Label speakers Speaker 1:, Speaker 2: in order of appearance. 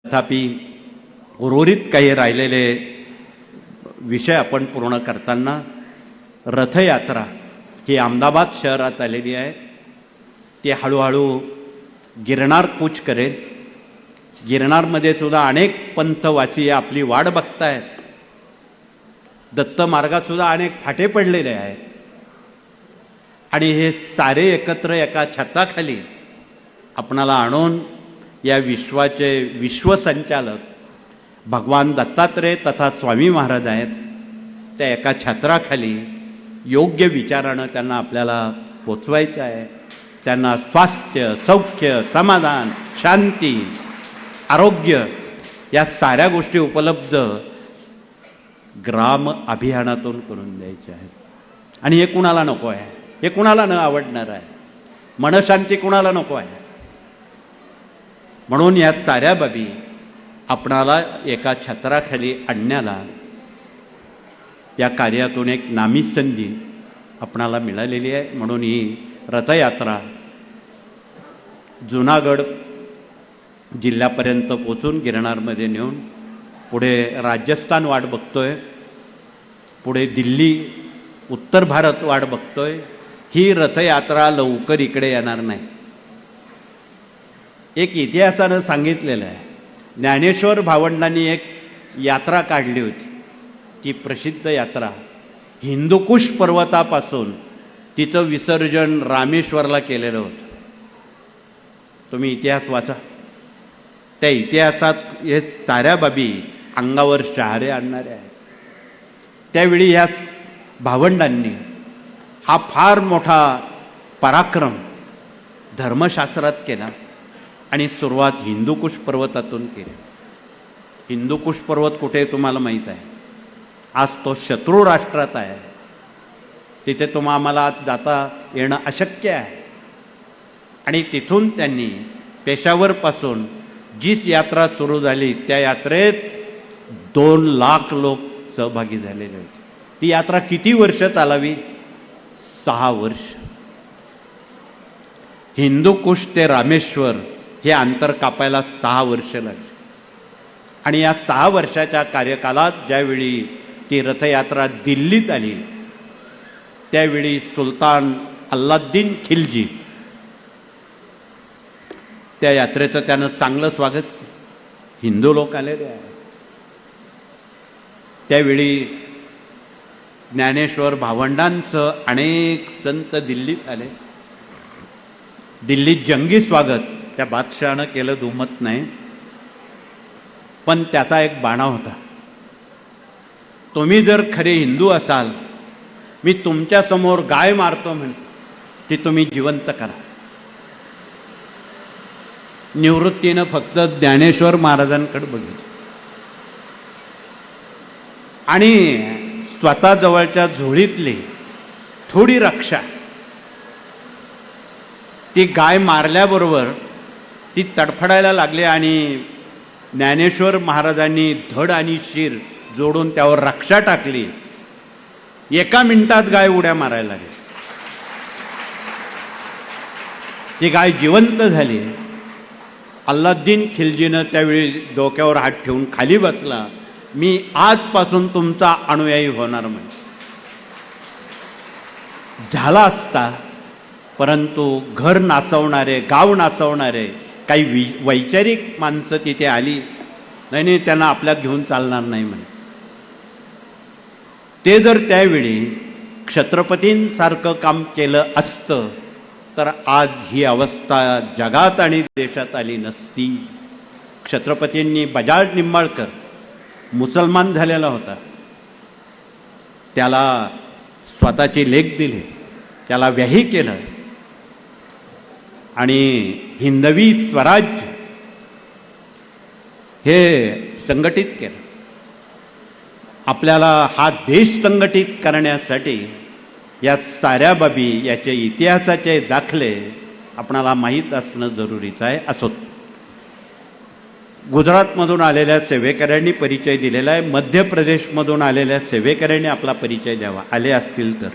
Speaker 1: तथापि उर्वरित काही राहिलेले विषय आपण पूर्ण करताना रथयात्रा ही अहमदाबाद शहरात आलेली आहे. ती हळूहळू गिरनार कूच करेल. गिरनारमध्ये सुद्धा अनेक पंथवासी आपली वाट बघतायत. दत्त मार्गात सुद्धा अनेक फाटे पडलेले आहेत आणि हे सारे एकत्र एका छताखाली आपणाला आणून या विश्वाचे विश्वसंचालक भगवान दत्तात्रेय तथा स्वामी महाराज आहेत. त्या एका छत्राखाली योग्य विचारानं त्यांना आपल्याला पोचवायचं आहे. त्यांना स्वास्थ्य, सौख्य, समाधान, शांती, आरोग्य या साऱ्या गोष्टी उपलब्ध ग्राम अभियानातून करून द्यायचे आहेत. आणि हे कुणाला नको आहे? हे कुणाला न आवडणार आहे? मनशांती कुणाला नको आहे? म्हणून या साऱ्या बाबी आपणाला एका छत्राखाली आणण्याला या कार्यातून एक नामी संधी आपणाला मिळालेली आहे. म्हणून ही रथयात्रा जुनागड जिल्ह्यापर्यंत पोचून गिरनारमध्ये नेऊन पुढे राजस्थान वाट बघतोय, पुढे दिल्ली, उत्तर भारत वाट बघतोय. ही रथयात्रा लवकर इकडे येणार नाही. एक इतिहासानं सांगितलेलं आहे, ज्ञानेश्वर भावंडांनी एक यात्रा काढली होती. ती प्रसिद्ध यात्रा हिंदुकुश पर्वतापासून तिचं विसर्जन रामेश्वरला केलेलं होतं. तुम्ही इतिहास वाचा. त्या इतिहासात हे साऱ्या बाबी अंगावर शहारे आणणारे आहेत. त्यावेळी ह्या भावंडांनी हा फार मोठा पराक्रम धर्मशास्त्रात केला आणि सुरुवात हिंदुकुश पर्वतातून केली. हिंदुकुश पर्वत कुठे तुम्हाला माहीत आहे? आज तो शत्रू राष्ट्रात आहे. तिथे आम्हाला आज जाता येणं अशक्य आहे. आणि तिथून त्यांनी पेशावरपासून जी यात्रा सुरू झाली त्या यात्रेत 2 लाख लोक सहभागी झालेले होते. ती यात्रा किती वर्ष चालावी? 6 वर्ष. हिंदुकुश ते रामेश्वर हे अंतर कापायला 6 वर्ष लागली. आणि या 6 वर्षाच्या कार्यकालात ज्यावेळी ती रथयात्रा दिल्लीत आली त्यावेळी सुलतान अल्लाउद्दीन खिलजी त्या यात्रेचं त्यानं चांगलं स्वागत. हिंदू लोक आलेले आहेत. त्यावेळी ज्ञानेश्वर भावंडांचं अनेक संत दिल्लीत आले. दिल्लीत जंगी स्वागत त्या बादशहानं केलं दुमत नाही, पण त्याचा एक बाणा होता. तुम्ही जर खरे हिंदू असाल, मी तुमच्या समोर गाय मारतो म्हण, ती तुम्ही जिवंत करा. निवृत्तीनं फक्त ज्ञानेश्वर महाराजांकडे बघितलं आणि स्वतः जवळच्या झोळीतली थोडी रक्षा ती गाय मारल्याबरोबर ती तडफडायला लागली आणि ज्ञानेश्वर महाराजांनी धड आणि शिर जोडून त्यावर रक्षा टाकली. 1 मिनिटात गाय उड्या मारायला लागली. ती गाय जिवंत झाली. अल्लाउद्दीन खिलजीनं त्यावेळी डोक्यावर हात ठेवून खाली बसला. मी आजपासून तुमचा अनुयायी होणार म्हणजे झाला असता, परंतु घर नाचवणारे, गाव नाचवणारे काही वैचारिक माणसं तिथे आली. नाही, त्यांना आपल्यात घेऊन चालणार नाही म्हणे. ते जर त्यावेळी छत्रपतींसारखं काम केलं असतं तर आज ही अवस्था जगात आणि देशात आली नसती. छत्रपतींनी बजाज निंबाळकर मुसलमान झालेला होता, त्याला स्वतःची लेक दिली, त्याला व्याही केलं आणि हिंदवी स्वराज्य हे संघटित केलं. आपल्याला हा देश संघटित करण्यासाठी या साऱ्या बाबी, याचे इतिहासाचे दाखले आपणाला माहीत असणं जरुरीचं आहे. असो, गुजरातमधून आलेल्या सेवेकऱ्यांनी परिचय दिलेला आहे. मध्य प्रदेशमधून आलेल्या सेवेकऱ्यांनी आपला परिचय द्यावा, आले असतील तर.